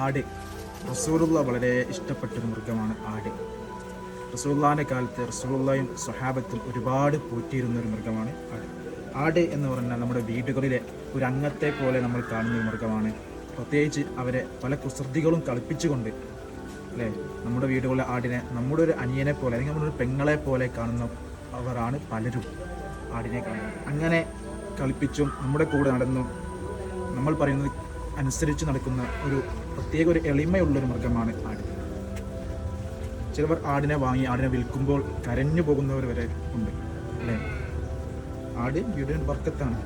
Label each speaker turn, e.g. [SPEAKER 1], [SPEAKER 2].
[SPEAKER 1] ആട് റസൂലുള്ള വളരെ ഇഷ്ടപ്പെട്ടൊരു മൃഗമാണ് ആട്. റസൂലുള്ളാഹിന്റെ കാലത്ത് റസൂലുള്ളാഹിയും സ്വഹാബത്തും ഒരുപാട് പോറ്റിയിരുന്ന ഒരു മൃഗമാണ് ആട്. ആട് എന്ന് പറഞ്ഞാൽ നമ്മുടെ വീടുകളിലെ ഒരു അംഗത്തെ പോലെ നമ്മൾ കാണുന്ന ഒരു മൃഗമാണ്. പ്രത്യേകിച്ച് അവരെ പല കുസൃതികളും കളിപ്പിച്ചുകൊണ്ട് അല്ലേ, നമ്മുടെ വീടുകളിലെ ആടിനെ നമ്മുടെ ഒരു അനിയനെ പോലെ അല്ലെങ്കിൽ നമ്മുടെ ഒരു പെങ്ങളെ പോലെ കാണുന്നവരാണ് പലരും ആടിനെ കാണുന്നത്. അങ്ങനെ കളിപ്പിച്ചും നമ്മുടെ കൂടെ നടന്നും നമ്മൾ പറയുന്നത് അനുസരിച്ച് നടക്കുന്ന ഒരു പ്രത്യേക ഒരു എളിമയുള്ളൊരു മൃഗമാണ് ആട്. ചിലവർ ആടിനെ വാങ്ങി ആടിനെ വിൽക്കുമ്പോൾ കരഞ്ഞു പോകുന്നവർ വരെ ഉണ്ട് അല്ലേ. ആട് വീടിന് ബർക്കത്താണ്.